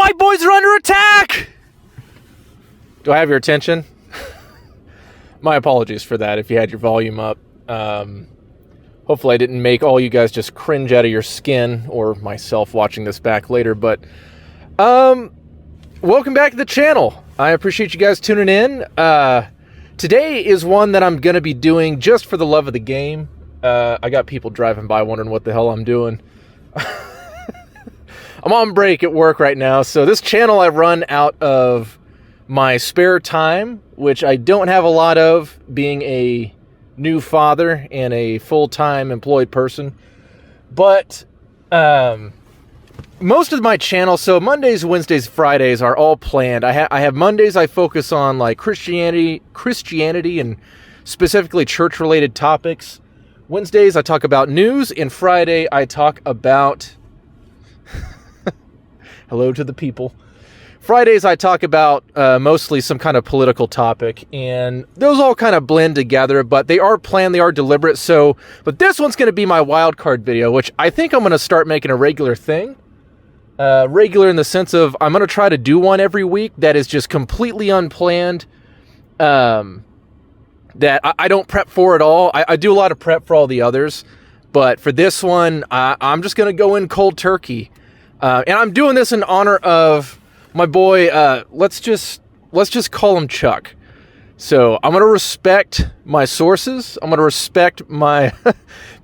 white boys are under attack! Do I have your attention? My apologies for that if you had your volume up. Hopefully I didn't make all you guys just cringe out of your skin, or myself watching this back later, but welcome back to the channel. I appreciate you guys tuning in. Today is one that I'm going to be doing just for the love of the game. I got people driving by wondering what the hell I'm doing. I'm on break at work right now, so this channel I run out of my spare time, which I don't have a lot of, being a new father and a full-time employed person. But most of my channel, so Mondays, Wednesdays, Fridays are all planned. I have Mondays I focus on like Christianity and specifically church-related topics. Wednesdays I talk about news, and Friday I talk about hello to the people. Fridays I talk about mostly some kind of political topic, and those all kind of blend together, but they are planned, they are deliberate. But this one's going to be my wild card video, which I think I'm going to start making a regular thing. Regular in the sense of I'm going to try to do one every week that is just completely unplanned, that I don't prep for at all. I do a lot of prep for all the others, but for this one, I'm just going to go in cold turkey. And I'm doing this in honor of my boy, let's just call him Chuck. So I'm going to respect my sources. I'm going to respect my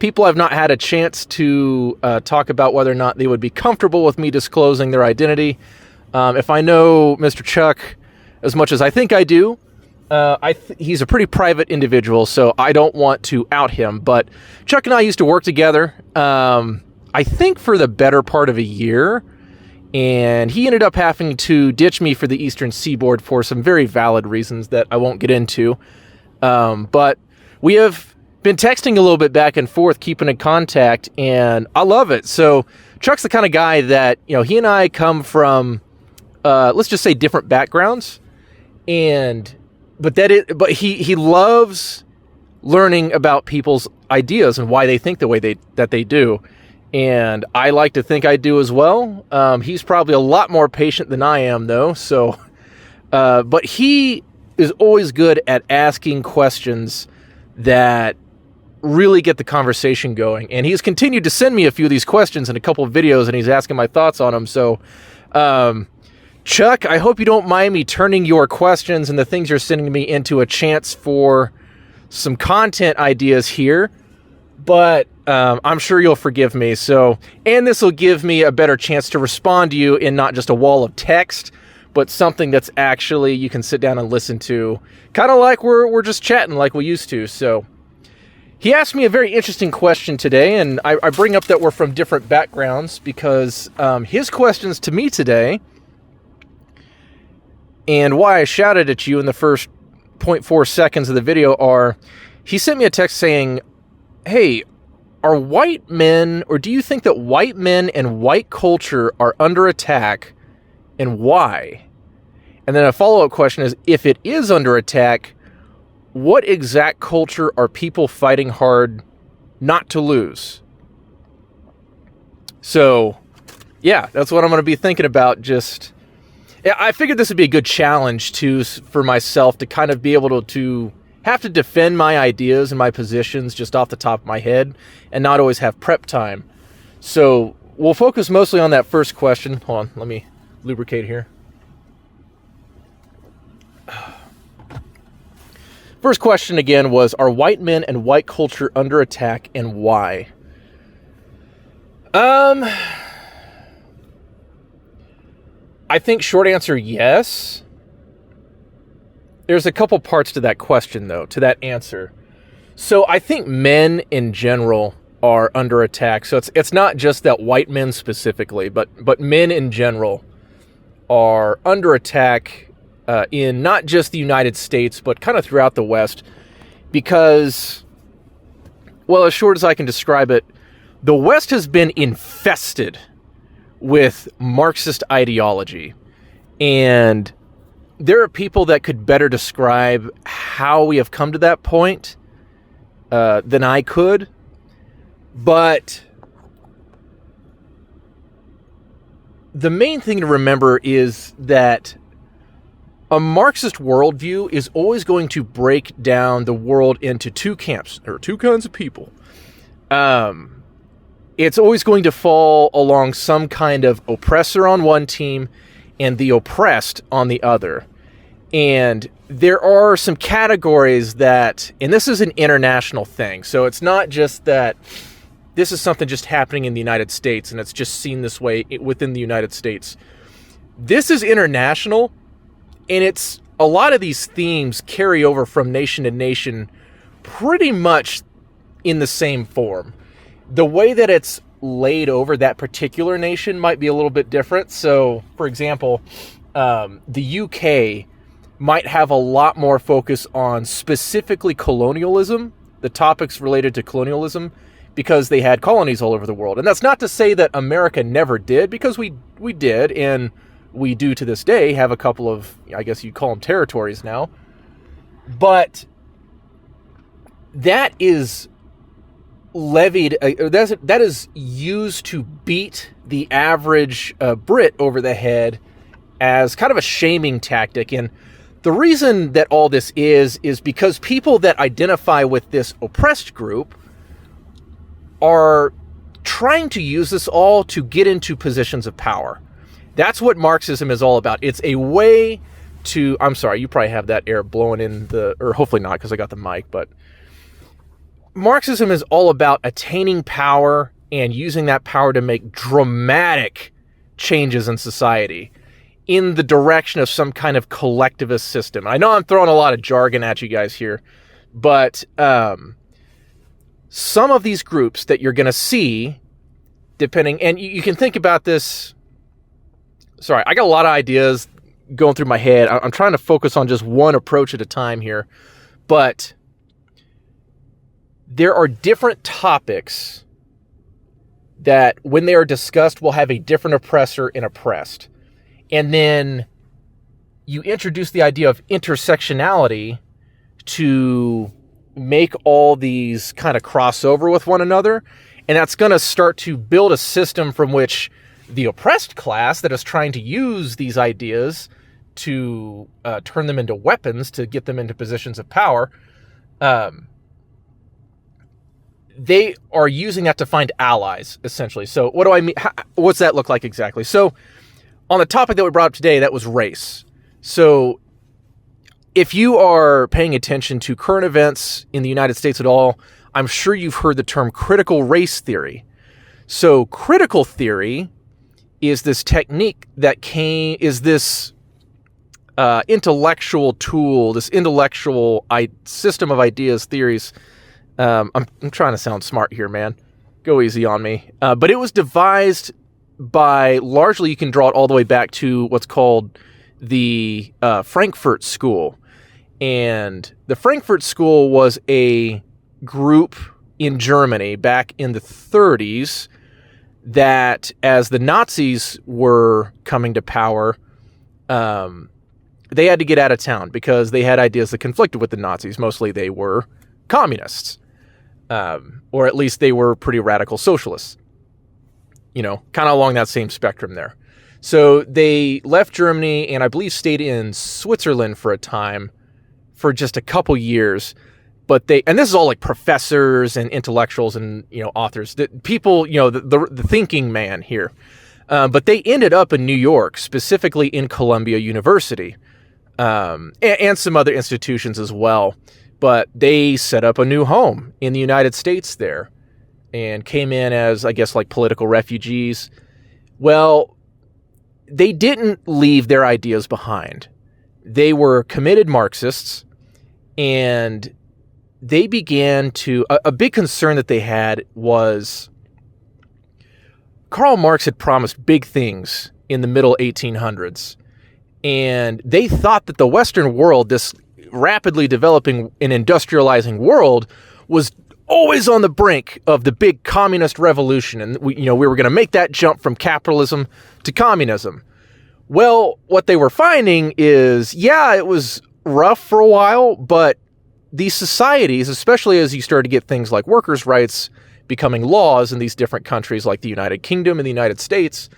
people I've not had a chance to talk about whether or not they would be comfortable with me disclosing their identity. If I know Mr. Chuck as much as I think I do, he's a pretty private individual, so I don't want to out him. But Chuck and I used to work together, I think for the better part of a year. And he ended up having to ditch me for the Eastern Seaboard for some very valid reasons that I won't get into. But we have been texting a little bit back and forth, keeping in contact, and I love it. So Chuck's the kind of guy that, you know, he and I come from, let's just say different backgrounds. But he loves learning about people's ideas and why they think the way that they do. And I like to think I do as well. He's probably a lot more patient than I am, though. So, but he is always good at asking questions that really get the conversation going. And he's continued to send me a few of these questions in a couple of videos, and he's asking my thoughts on them. So, Chuck, I hope you don't mind me turning your questions and the things you're sending me into a chance for some content ideas here. But I'm sure you'll forgive me. So, and this will give me a better chance to respond to you in not just a wall of text, but something that's actually you can sit down and listen to, kind of like we're just chatting like we used to. So, he asked me a very interesting question today, and I bring up that we're from different backgrounds because his questions to me today, and why I shouted at you in the first 0.4 seconds of the video are, he sent me a text saying, hey, are white men, or do you think that white men and white culture are under attack, and why? And then a follow-up question is, if it is under attack, what exact culture are people fighting hard not to lose? So, yeah, that's what I'm going to be thinking about. I figured this would be a good challenge for myself to kind of be able to have to defend my ideas and my positions just off the top of my head and not always have prep time. So we'll focus mostly on that first question. Hold on, let me lubricate here. First question again was, are white men and white culture under attack, and why? I think short answer, yes. There's a couple parts to that question, though, to that answer. So I think men in general are under attack. So it's not just that white men specifically, but men in general are under attack in not just the United States, but kind of throughout the West. Because, well, as short as I can describe it, the West has been infested with Marxist ideology. And there are people that could better describe how we have come to that point than I could. But the main thing to remember is that a Marxist worldview is always going to break down the world into two camps. There are two kinds of people. It's always going to fall along some kind of oppressor on one team and the oppressed on the other. And there are some categories that, and this is an international thing, so it's not just that this is something just happening in the United States and it's just seen this way within the United States. This is international, and it's a lot of these themes carry over from nation to nation pretty much in the same form. The way that it's laid over that particular nation might be a little bit different. So, for example, the UK might have a lot more focus on specifically colonialism, the topics related to colonialism, because they had colonies all over the world. And that's not to say that America never did, because we did, and we do to this day have a couple of, I guess you'd call them territories now. But that is levied, that is used to beat the average Brit over the head as kind of a shaming tactic. And the reason that all this is because people that identify with this oppressed group are trying to use this all to get into positions of power. That's what Marxism is all about. It's a way to, I'm sorry, you probably have that air blowing in the, or hopefully not because I got the mic, but Marxism is all about attaining power and using that power to make dramatic changes in society in the direction of some kind of collectivist system. I know I'm throwing a lot of jargon at you guys here, but some of these groups that you're going to see, depending, and you can think about this. Sorry, I got a lot of ideas going through my head. I'm trying to focus on just one approach at a time here, but there are different topics that, when they are discussed, will have a different oppressor and oppressed. And then you introduce the idea of intersectionality to make all these kind of cross over with one another. And that's going to start to build a system from which the oppressed class that is trying to use these ideas to turn them into weapons to get them into positions of power, they are using that to find allies, essentially. So what do I mean? What's that look like exactly? So on the topic that we brought up today, that was race. So if you are paying attention to current events in the United States at all, I'm sure you've heard the term critical race theory. So critical theory is this technique that is this intellectual tool, this intellectual system of ideas, theories. I'm trying to sound smart here, man. Go easy on me. But it was devised by, largely you can draw it all the way back to what's called the Frankfurt School. And the Frankfurt School was a group in Germany back in the 30s that, as the Nazis were coming to power, they had to get out of town because they had ideas that conflicted with the Nazis. Mostly they were communists, or at least they were pretty radical socialists, kind of along that same spectrum there. So they left Germany and I believe stayed in Switzerland for a time, for just a couple years. But and this is all like professors and intellectuals and, authors, people, the thinking man here. But they ended up in New York, specifically in Columbia University, and some other institutions as well. But they set up a new home in the United States there and came in as, I guess, like political refugees. Well, they didn't leave their ideas behind. They were committed Marxists, and they began to, a big concern that they had was Karl Marx had promised big things in the middle 1800s. And they thought that the Western world, this rapidly developing and industrializing world, was always on the brink of the big communist revolution. And we were going to make that jump from capitalism to communism. Well, what they were finding is, it was rough for a while, but these societies, especially as you start to get things like workers' rights becoming laws in these different countries like the United Kingdom and the United States,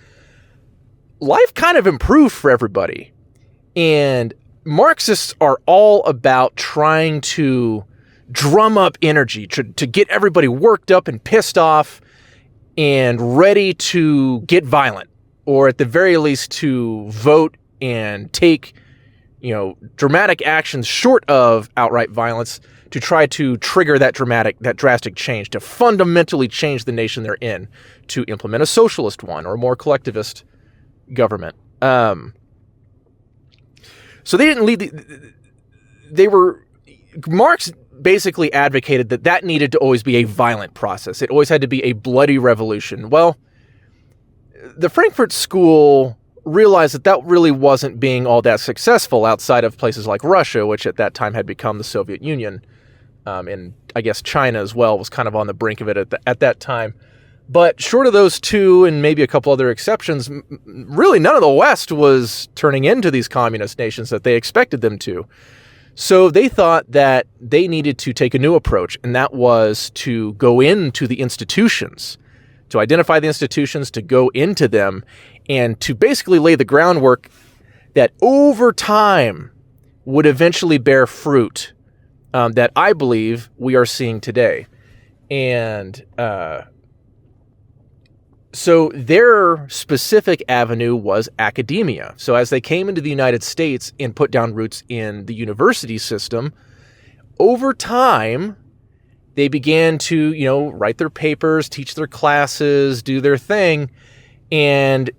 life kind of improved for everybody. And Marxists are all about trying to drum up energy, to get everybody worked up and pissed off and ready to get violent, or at the very least to vote and take, dramatic actions short of outright violence to try to trigger that drastic change, to fundamentally change the nation they're in, to implement a socialist one or a more collectivist government. So they didn't lead Marx basically advocated that needed to always be a violent process. It always had to be a bloody revolution. Well, the Frankfurt School realized that really wasn't being all that successful outside of places like Russia, which at that time had become the Soviet Union. And I guess China as well was kind of on the brink of it at that time. But short of those two and maybe a couple other exceptions, really none of the West was turning into these communist nations that they expected them to. So they thought that they needed to take a new approach, and that was to go into the institutions, to identify the institutions, to go into them, and to basically lay the groundwork that over time would eventually bear fruit that I believe we are seeing today. And so their specific avenue was academia. So as they came into the United States and put down roots in the university system, over time, they began to, write their papers, teach their classes, do their thing. And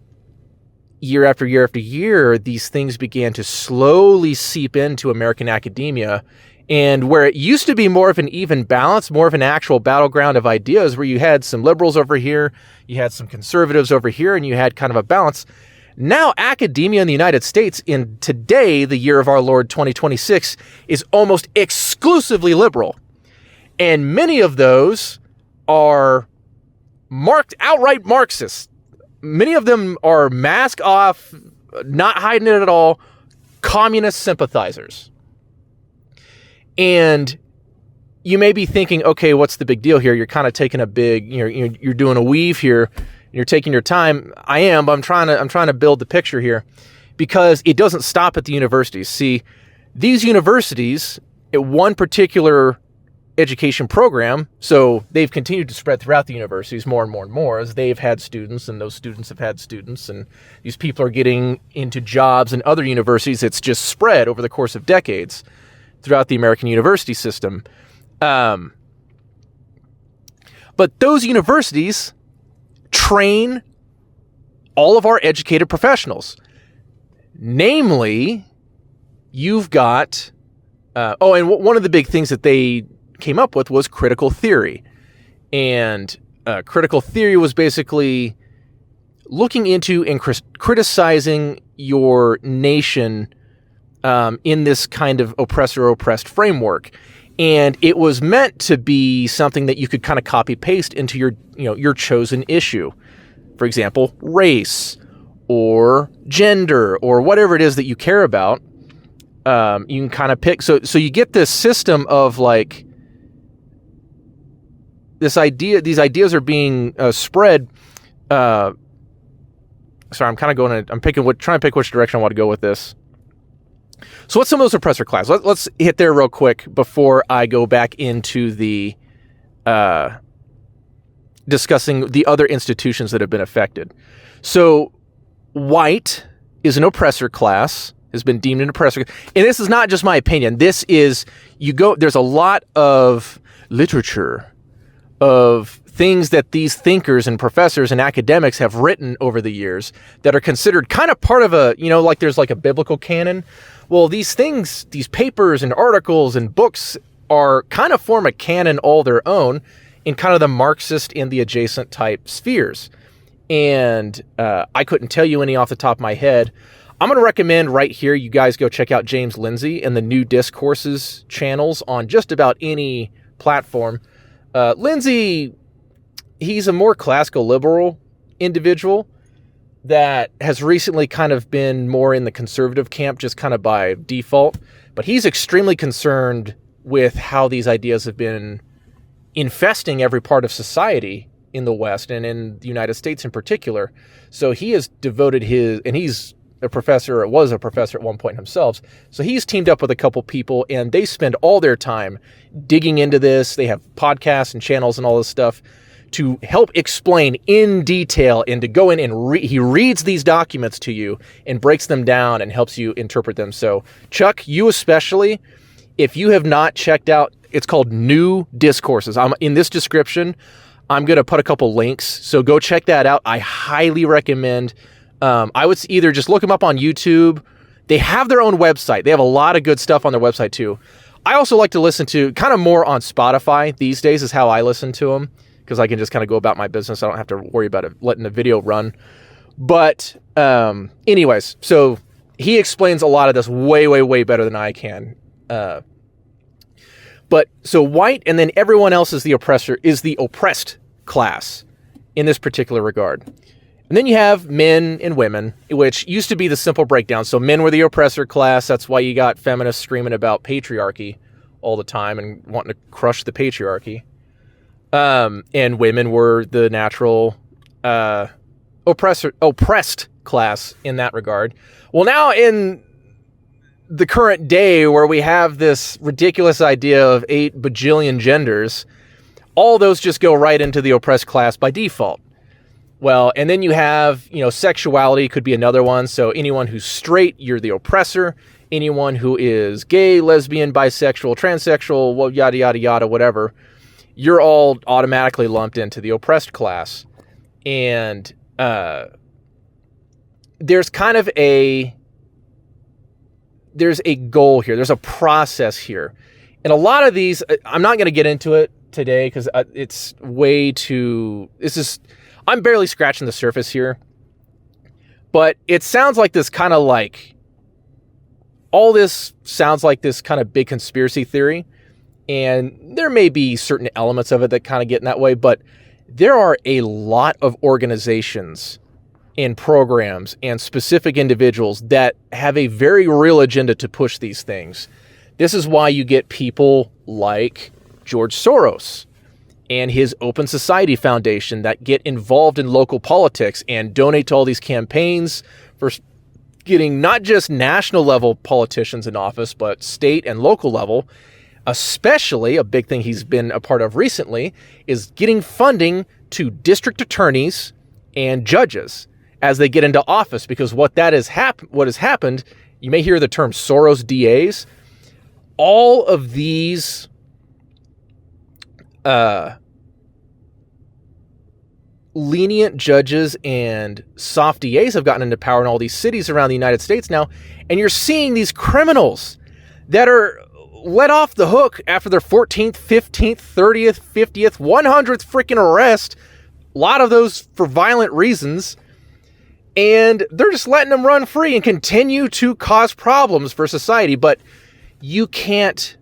year after year after year, these things began to slowly seep into American academia. And where it used to be more of an even balance, more of an actual battleground of ideas, where you had some liberals over here, you had some conservatives over here, and you had kind of a balance. Now academia in the United States in today, the year of our Lord 2026, is almost exclusively liberal. And many of those are outright Marxists. Many of them are mask off, not hiding it at all, communist sympathizers. And you may be thinking, okay, what's the big deal here? You're kind of taking a big, you're doing a weave here. You're taking your time. I am, but I'm trying to build the picture here, because it doesn't stop at the universities. See, these universities, at one particular education program, so they've continued to spread throughout the universities more and more and more as they've had students, and those students have had students, and these people are getting into jobs in other universities. It's just spread over the course of decades throughout the American university system. But those universities train all of our educated professionals. Namely, you've got... and one of the big things that they came up with was critical theory. And critical theory was basically looking into and criticizing your nation in this kind of oppressor-oppressed framework. And it was meant to be something that you could kind of copy-paste into your chosen issue. For example, race or gender or whatever it is that you care about. You can kind of pick. So you get this system of like this idea. These ideas are being spread. Sorry, I'm kind of going. Trying to pick which direction I want to go with this. So what's some of those oppressor classes? Let's hit there real quick before I go back into the discussing the other institutions that have been affected. So white is an oppressor class, has been deemed an oppressor. And this is not just my opinion. This is, there's a lot of literature of things that these thinkers and professors and academics have written over the years that are considered kind of part of a, like there's like a biblical canon. Well, these things, these papers and articles and books are kind of form a canon all their own in kind of the Marxist and the adjacent type spheres. And I couldn't tell you any off the top of my head. I'm going to recommend right here, you guys go check out James Lindsay and the New Discourses channels on just about any platform. Lindsay, he's a more classical liberal individual that has recently kind of been more in the conservative camp, just kind of by default. But he's extremely concerned with how these ideas have been infesting every part of society in the West and in the United States in particular. So he has devoted and he's a professor, or was a professor at one point himself. So he's teamed up with a couple people, and they spend all their time digging into this. They have podcasts and channels and all this stuff to help explain in detail, and to go in and he reads these documents to you and breaks them down and helps you interpret them. So Chuck, you especially, if you have not checked out, it's called New Discourses. I'm in this description. I'm going to put a couple links. So go check that out. I highly recommend. I would either just look them up on YouTube. They have their own website. They have a lot of good stuff on their website too. I also like to listen to kind of more on Spotify these days is how I listen to them, because I can just kind of go about my business. I don't have to worry about it, letting the video run. But anyways, so he explains a lot of this way, way, way better than I can. But so white and then everyone else is the oppressor, is the oppressed class in this particular regard. And then you have men and women, which used to be the simple breakdown. So men were the oppressor class. That's why you got feminists screaming about patriarchy all the time and wanting to crush the patriarchy. And women were the natural oppressed class in that regard. Well, now in the current day where we have this ridiculous idea of 8 bajillion genders, all those just go right into the oppressed class by default. Well, and then you have, sexuality could be another one. So anyone who's straight, you're the oppressor. Anyone who is gay, lesbian, bisexual, transsexual, well, yada, yada, yada, whatever, you're all automatically lumped into the oppressed class. And there's kind of there's a goal here. There's a process here. And a lot of these, I'm not going to get into it today because it's way too, I'm barely scratching the surface here. But it sounds like this kind of all this sounds like this kind of big conspiracy theory. And there may be certain elements of it that kind of get in that way, but there are a lot of organizations and programs and specific individuals that have a very real agenda to push these things. This is why you get people like George Soros and his Open Society Foundation that get involved in local politics and donate to all these campaigns for getting not just national level politicians in office, but state and local level. Especially a big thing he's been a part of recently is getting funding to district attorneys and judges as they get into office, because what has happened, you may hear the term Soros DAs. All of these lenient judges and soft DAs have gotten into power in all these cities around the United States now, and you're seeing these criminals that are let off the hook after their 14th, 15th, 30th, 50th, 100th freaking arrest. A lot of those for violent reasons. And they're just letting them run free and continue to cause problems for society. But you can't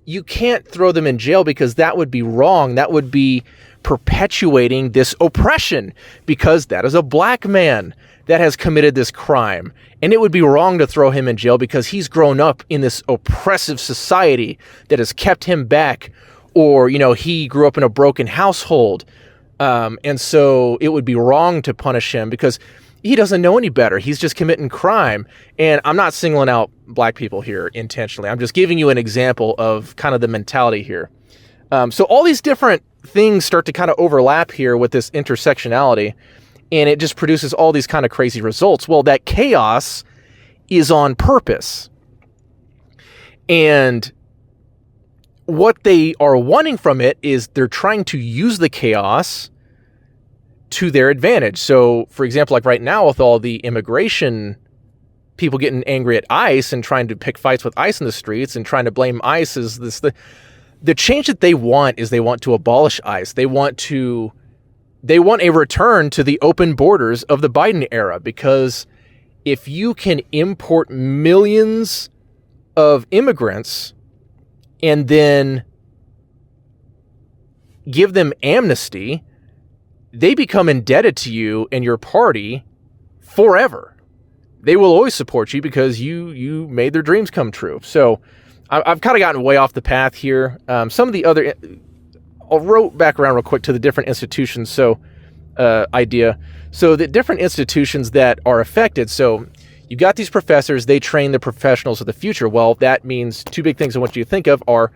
throw them in jail, because that would be wrong. That would be perpetuating this oppression, because that is a black man that has committed this crime. And it would be wrong to throw him in jail because he's grown up in this oppressive society that has kept him back, or, he grew up in a broken household. And so it would be wrong to punish him because he doesn't know any better. He's just committing crime. And I'm not singling out black people here intentionally. I'm just giving you an example of kind of the mentality here. So all these different things start to kind of overlap here with this intersectionality, and it just produces all these kind of crazy results. Well, that chaos is on purpose. And what they are wanting from it is they're trying to use the chaos to their advantage. So, for example, like right now with all the immigration people getting angry at ICE and trying to pick fights with ICE in the streets and trying to blame ICE as this, the change that they want is they want to abolish ICE. They want a return to the open borders of the Biden era, because if you can import millions of immigrants and then give them amnesty, they become indebted to you and your party forever. They will always support you because you made their dreams come true. So I've kind of gotten way off the path here. Some of the other, I'll roll back around real quick to the different institutions. So, idea. So the different institutions that are affected. So you got these professors, they train the professionals of the future. Well, that means two big things I want you to think of are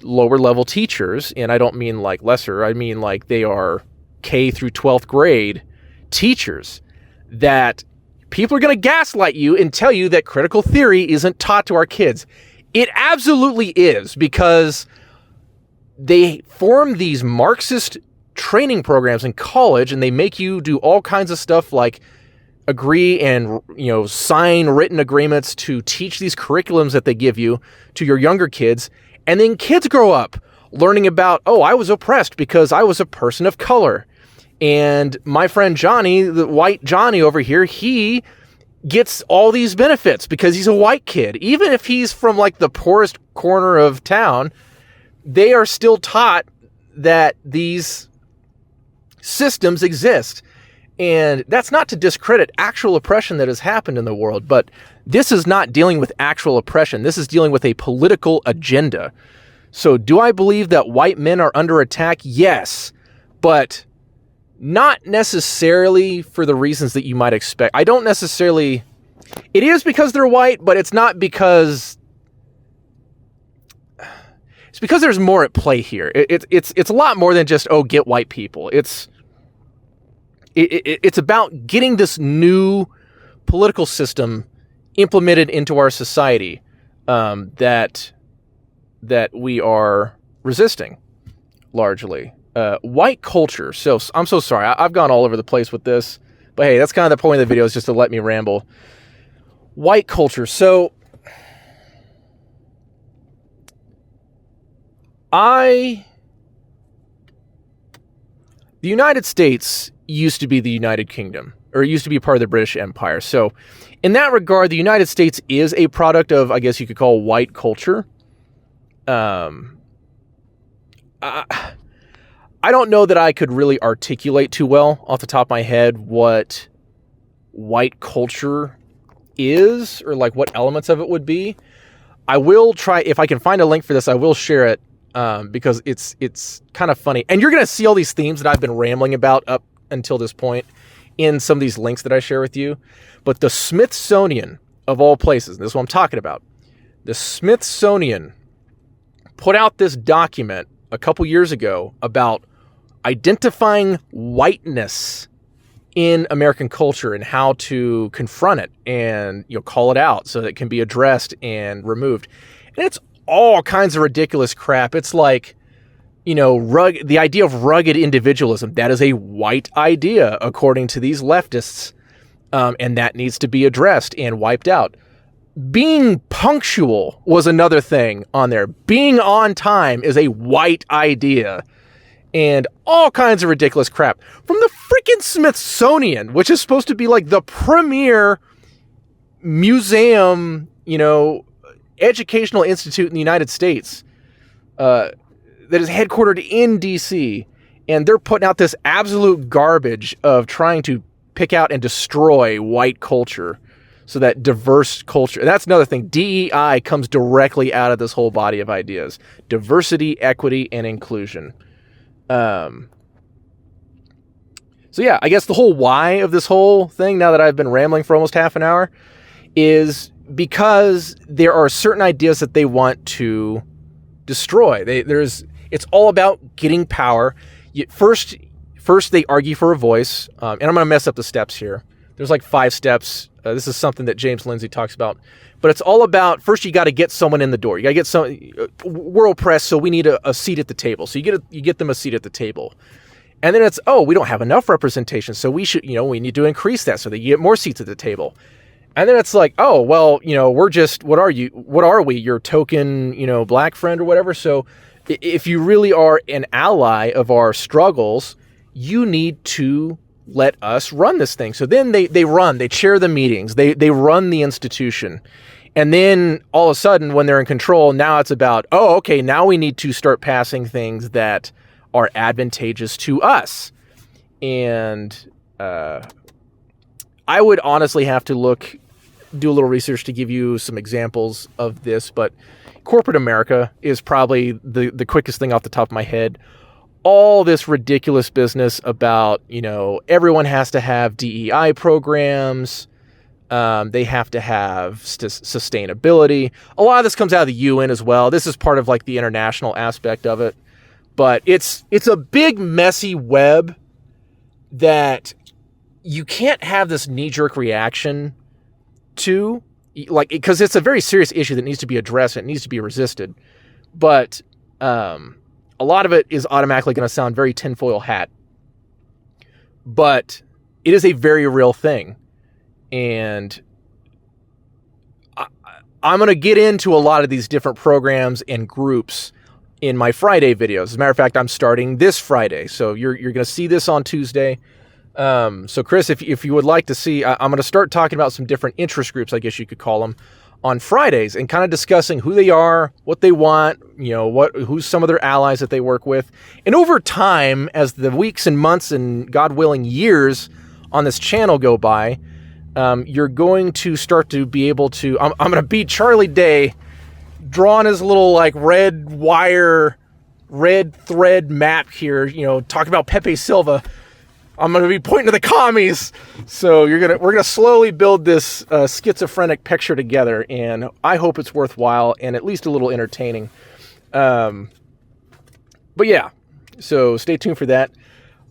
lower level teachers. And I don't mean like lesser. I mean like they are K through 12th grade teachers that people are going to gaslight you and tell you that critical theory isn't taught to our kids. It absolutely is, because they form these Marxist training programs in college and they make you do all kinds of stuff like agree and, sign written agreements to teach these curriculums that they give you to your younger kids. And then kids grow up learning about, I was oppressed because I was a person of color. And my friend Johnny, the white Johnny over here, he gets all these benefits because he's a white kid. Even if he's from like the poorest corner of town, they are still taught that these systems exist. And that's not to discredit actual oppression that has happened in the world, but this is not dealing with actual oppression. This is dealing with a political agenda. So do I believe that white men are under attack? Yes, but not necessarily for the reasons that you might expect. I don't necessarily... It is because they're white, but it's not because... It's because there's more at play here. It's a lot more than just, get white people. It's about getting this new political system implemented into our society that we are resisting largely. White culture. So I'm so sorry. I've gone all over the place with this, but hey, that's kind of the point of the video, is just to let me ramble. White culture. So the United States used to be the United Kingdom, or it used to be part of the British Empire. So in that regard, the United States is a product of, I guess you could call, white culture. I don't know that I could really articulate too well off the top of my head what white culture is, or like what elements of it would be. I will try, if I can find a link for this, I will share it, because it's kind of funny. And you're going to see all these themes that I've been rambling about up until this point in some of these links that I share with you. But the Smithsonian, of all places, and this is what I'm talking about, the Smithsonian put out this document a couple years ago about identifying whiteness in American culture and how to confront it and call it out so that it can be addressed and removed. And it's all kinds of ridiculous crap. It's like, the idea of rugged individualism. That is a white idea, according to these leftists, and that needs to be addressed and wiped out. Being punctual was another thing on there. Being on time is a white idea. And all kinds of ridiculous crap from the freaking Smithsonian, which is supposed to be like the premier museum, educational institute in the United States, that is headquartered in DC. And they're putting out this absolute garbage of trying to pick out and destroy white culture. So that diverse culture, that's another thing. DEI comes directly out of this whole body of ideas. Diversity, equity, and inclusion. So yeah, I guess the whole why of this whole thing, now that I've been rambling for almost half an hour, is because there are certain ideas that they want to destroy. It's all about getting power. First they argue for a voice, and I'm going to mess up the steps here. There's like 5 steps. This is something that James Lindsay talks about. But it's all about, first you got to get someone in the door. You got to get some, we're oppressed, so we need a seat at the table. So you get them a seat at the table. And then it's, we don't have enough representation, so we should, we need to increase that so that you get more seats at the table. And then it's like, we're just, what are we, your token, black friend or whatever. So if you really are an ally of our struggles, you need to let us run this thing. So then they chair the meetings, they run the institution. And then all of a sudden when they're in control, now it's about, now we need to start passing things that are advantageous to us. And I would honestly have to look do a little research to give you some examples of this, but corporate America is probably the quickest thing off the top of my head. All this ridiculous business about, everyone has to have DEI programs. They have to have sustainability. A lot of this comes out of the UN as well. This is part of like the international aspect of it. But it's a big, messy web that you can't have this knee-jerk reaction to, because it's a very serious issue that needs to be addressed and it needs to be resisted. But a lot of it is automatically going to sound very tinfoil hat. But it is a very real thing. And I'm going to get into a lot of these different programs and groups in my Friday videos. As a matter of fact, I'm starting this Friday. So you're going to see this on Tuesday. So Chris, if you would like to see, I'm going to start talking about some different interest groups, I guess you could call them, on Fridays, and kind of discussing who they are, what they want, who's some of their allies that they work with. And over time, as the weeks and months and God willing years on this channel go by, you're going to start to be able to, I'm going to be Charlie Day drawing his little like red thread map here, talking about Pepe Silva. I'm going to be pointing to the commies. So we're going to slowly build this schizophrenic picture together, and I hope it's worthwhile and at least a little entertaining. But yeah, so stay tuned for that.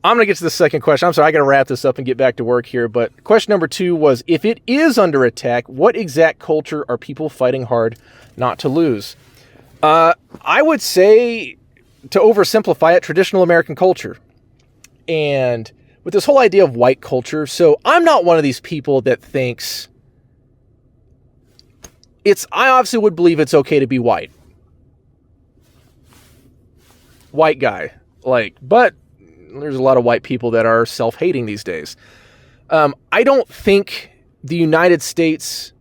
I'm going to get to the second question. I'm sorry, I got to wrap this up and get back to work here. But question number 2 was, if it is under attack, what exact culture are people fighting hard not to lose? I would say, to oversimplify it, traditional American culture. And with this whole idea of white culture, so I'm not one of these people that thinks I obviously would believe it's okay to be white. White guy. But there's a lot of white people that are self-hating these days. I don't think the United States,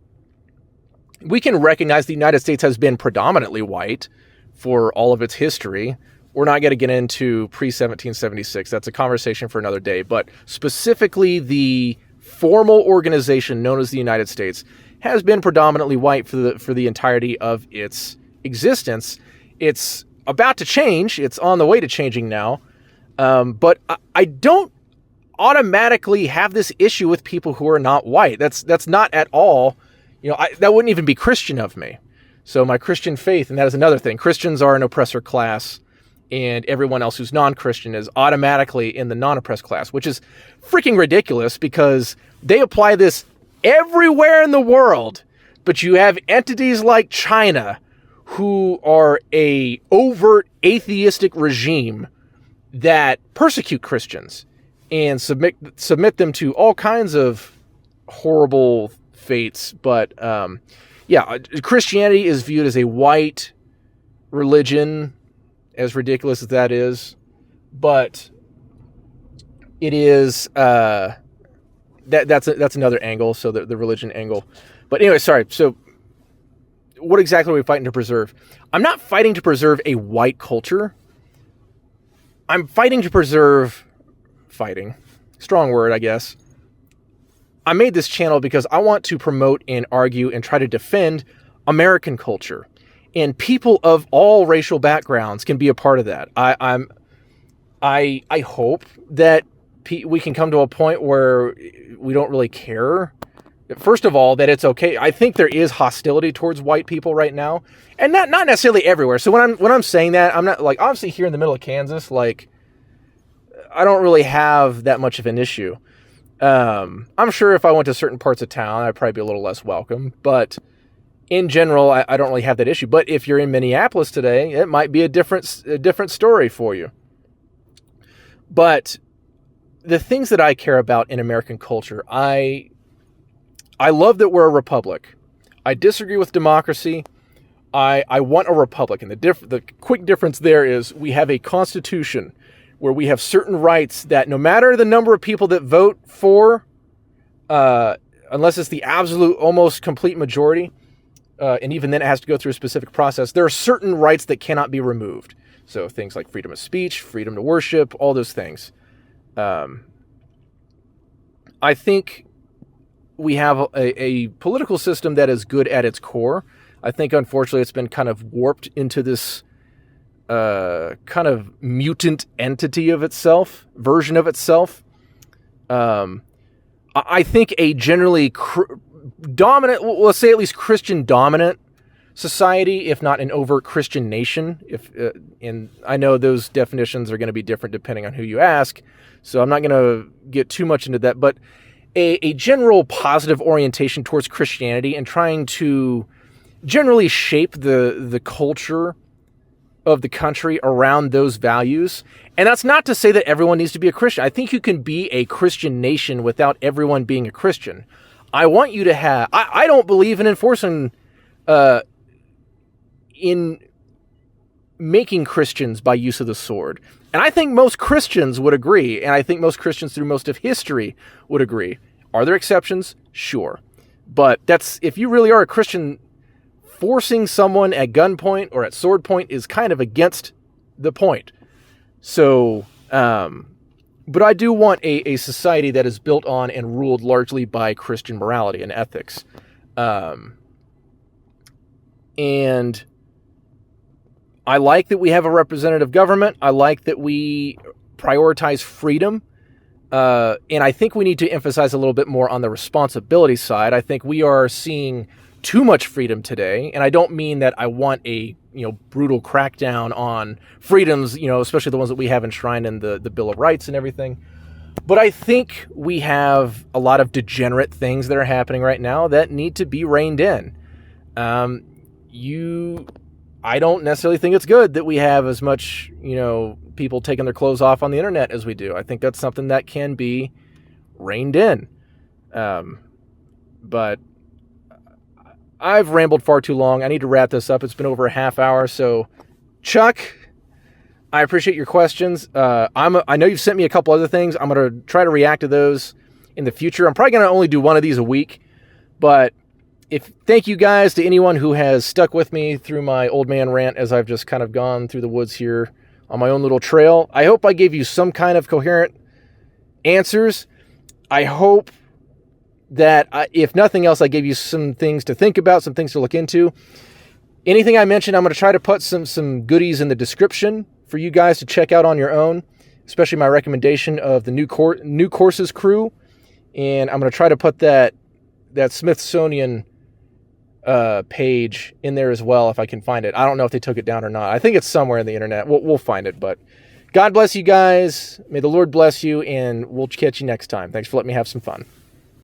we can recognize the United States has been predominantly white for all of its history. We're not going to get into pre-1776. That's a conversation for another day. But specifically, the formal organization known as the United States has been predominantly white for the entirety of its existence. It's about to change. It's on the way to changing now. But I don't automatically have this issue with people who are not white. That's not at all, that wouldn't even be Christian of me. So my Christian faith, and that is another thing. Christians are an oppressor class, and everyone else who's non-Christian is automatically in the non-oppressed class, which is freaking ridiculous because they apply this everywhere in the world. But you have entities like China who are a overt atheistic regime that persecute Christians and submit them to all kinds of horrible fates. But Christianity is viewed as a white religion, as ridiculous as that is. But it is that's another angle. So the religion angle. But anyway, sorry. So what exactly are we fighting to preserve? I'm not fighting to preserve a white culture. I'm fighting to preserve... Strong word, I guess. I made this channel because I want to promote and argue and try to defend American culture. And people of all racial backgrounds can be a part of that. I hope that we can come to a point where we don't really care. First of all, that it's okay. I think there is hostility towards white people right now, and not necessarily everywhere. So when I'm saying that, I'm not like, obviously here in the middle of Kansas, like I don't really have that much of an issue. I'm sure if I went to certain parts of town, I'd probably be a little less welcome. But in general, I don't really have that issue. But if you're in Minneapolis today, it might be a different story for you. But the things that I care about in American culture, I love that we're a republic. I disagree with democracy. I want a republic. And the quick difference there is we have a constitution where we have certain rights that no matter the number of people that vote for, unless it's the absolute almost complete majority, and even then it has to go through a specific process, there are certain rights that cannot be removed. So things like freedom of speech, freedom to worship, all those things. I think we have a political system that is good at its core. I think, unfortunately, it's been kind of warped into this kind of mutant entity of itself, version of itself. I think a generally dominant, well, let's say at least Christian dominant society, if not an overt Christian nation. And I know those definitions are going to be different depending on who you ask, so I'm not going to get too much into that. But a general positive orientation towards Christianity and trying to generally shape the culture of the country around those values. And that's not to say that everyone needs to be a Christian. I think you can be a Christian nation without everyone being a Christian. I want you to have... I don't believe in enforcing... in making Christians by use of the sword. And I think most Christians would agree, and I think most Christians through most of history would agree. Are there exceptions? Sure. But that's... if you really are a Christian, forcing someone at gunpoint or at sword point is kind of against the point. So, but I do want a society that is built on and ruled largely by Christian morality and ethics. And I like that we have a representative government. I like that we prioritize freedom. And I think we need to emphasize a little bit more on the responsibility side. I think we are seeing too much freedom today. And I don't mean that I want a, brutal crackdown on freedoms, especially the ones that we have enshrined in the Bill of Rights and everything. But I think we have a lot of degenerate things that are happening right now that need to be reined in. I don't necessarily think it's good that we have as much, people taking their clothes off on the internet as we do. I think that's something that can be reined in. But I've rambled far too long. I need to wrap this up. It's been over a half hour. So, Chuck, I appreciate your questions. I know you've sent me a couple other things. I'm going to try to react to those in the future. I'm probably going to only do one of these a week. But thank you guys to anyone who has stuck with me through my old man rant as I've just kind of gone through the woods here on my own little trail. I hope I gave you some kind of coherent answers. I hope that if nothing else, I gave you some things to think about, some things to look into. Anything I mentioned, I'm going to try to put some goodies in the description for you guys to check out on your own, especially my recommendation of the new courses crew. And I'm going to try to put that Smithsonian page in there as well if I can find it. I don't know if they took it down or not. I think it's somewhere in the internet. We'll find it. But God bless you guys. May the Lord bless you, and we'll catch you next time. Thanks for letting me have some fun.